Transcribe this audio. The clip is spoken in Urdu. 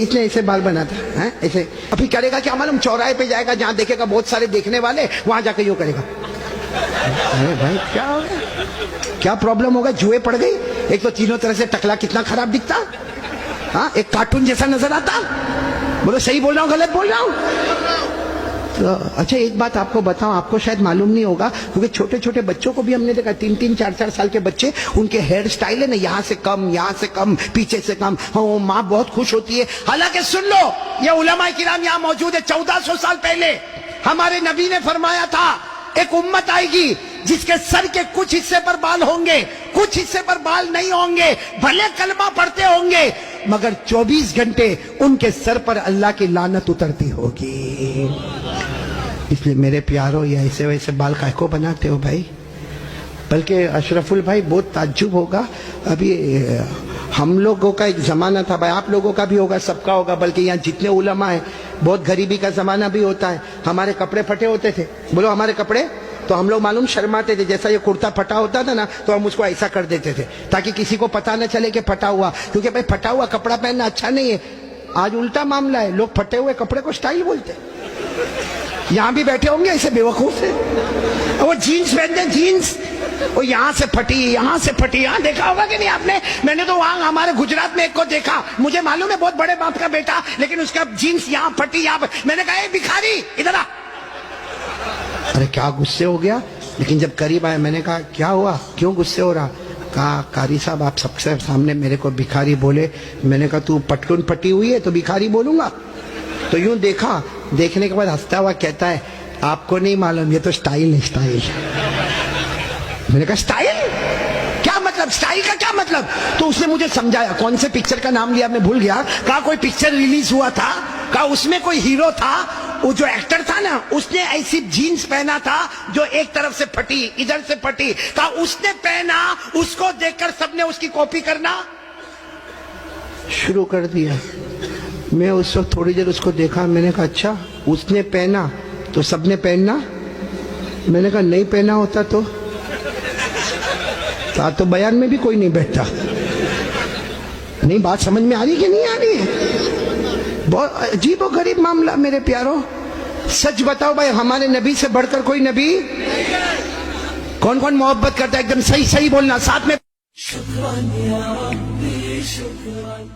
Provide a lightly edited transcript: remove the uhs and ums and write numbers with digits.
اس نے ایسے بال بنا تھا ایسے. ابھی کرے گا کیا معلوم, چوراہے پہ جائے گا جہاں دیکھے گا بہت سارے دیکھنے والے, وہاں جا کے یوں کرے گا. ارے بھائی کیا ہو گیا, کیا پرابلم ہوگا, جوئے پڑ گئی. ایک تو تینوں طرح سے ٹکلا کتنا خراب دکھتا, ایک کارٹون جیسا نظر آتا. بولو صحیح بول رہا ہوں غلط بول رہا ہوں؟ اچھا ایک بات آپ کو بتاؤں, آپ کو شاید معلوم نہیں ہوگا کیونکہ چھوٹے چھوٹے بچوں کو بھی ہم نے دیکھا, 3 4 سال کے بچے, ان کے ہیئر سٹائل ہے نا یہاں سے کم, یہاں سے کم, پیچھے سے کم. ماں بہت خوش ہوتی ہے. حالانکہ سن لو, یہ علماء کرام یہاں موجود ہے, 1400 سال پہلے ہمارے نبی نے فرمایا تھا ایک امت آئے گی جس کے سر کے کچھ حصے پر بال ہوں گے, کچھ حصے پر بال نہیں ہوں گے, بھلے کلمہ پڑھتے ہوں گے مگر 24 گھنٹے ان کے سر پر اللہ کی لعنت اترتی ہوگی. اس لیے میرے پیارو, یہ ایسے ویسے بال کائے کو بناتے ہو بھائی؟ بلکہ اشرف البھائی بہت تعجب ہوگا, ابھی ہم لوگوں کا ایک زمانہ تھا بھائی, آپ لوگوں کا بھی ہوگا, سب کا ہوگا, بلکہ یہاں جتنے علماء ہیں بہت غریبی کا زمانہ بھی ہوتا ہے. ہمارے کپڑے پھٹے ہوتے تھے, بولو ہمارے کپڑے, تو ہم لوگ معلوم شرماتے تھے. جیسا یہ کرتا پھٹا ہوتا تھا نا تو ہم اس کو ایسا کر دیتے تھے تاکہ کسی کو پتہ نہ چلے کہ پھٹا ہوا, کیونکہ بھائی پھٹا ہوا کپڑا پہننا اچھا نہیں ہے. آج الٹا معاملہ ہے, لوگ پھٹے ہوئے کپڑے کو سٹائل بولتے. یہاں بھی بیٹھے ہوں گے ایسے بیوقوف سے, وہ جینز پہنتے ہیں, جینز وہ یہاں سے پھٹی, یہاں سے پھٹی. یہاں دیکھا ہوگا کہ نہیں آپ نے, میں نے تو وہاں ہمارے گجرات میں ایک کو دیکھا, مجھے معلوم ہے بہت بڑے باپ کا بیٹا, لیکن اس کا جینز یہاں پھٹی, یہاں. میں نے کہا اے بھکاری ادھر آ. ارے کیا غصے ہو گیا, لیکن جب قریب آئے میں نے کہا کیا ہوا, کیوں غصے ہو رہا؟ کہا قاری صاحب آپ سب سے سامنے میرے کو بھکاری بولے. میں نے کہا تو پٹکن پھٹی ہوئی ہے تو بھکاری بولوں گا؟ تو یوں دیکھا, دیکھنے کے بعد ہنستا ہوا کہتا ہے آپ کو نہیں معلوم, یہ تو سٹائل ہے, سٹائل. میں نے کہا سٹائل کیا مطلب, سٹائل کا کیا مطلب؟ تو اس نے مجھے سمجھایا, کون سے پکچر کا نام لیا میں بھول گیا. کہا کوئی پکچر ریلیز ہوا تھا, کہا اس میں کوئی ہیرو تھا, وہ جو ایکٹر تھا نا اس نے ایسی جینز پہنا تھا جو ایک طرف سے پھٹی, ادھر سے پھٹی. کہا اس نے پہنا, اس کو دیکھ کر سب نے اس کی کاپی کرنا شروع کر دیا. میں اس وقت تھوڑی دیر اس کو دیکھا, میں نے کہا اچھا اس نے پہنا تو سب نے پہننا؟ میں نے کہا نہیں پہنا ہوتا تو تو بیان میں بھی کوئی نہیں بیٹھتا. نہیں بات سمجھ میں آ رہی کہ نہیں آ رہی؟ بہت عجیب و غریب معاملہ میرے پیارو. سچ بتاؤ بھائی, ہمارے نبی سے بڑھ کر کوئی نبی؟ کون کون محبت کرتا ہے؟ ایک دم صحیح صحیح بولنا ساتھ میں. شکران یا ربی شکران.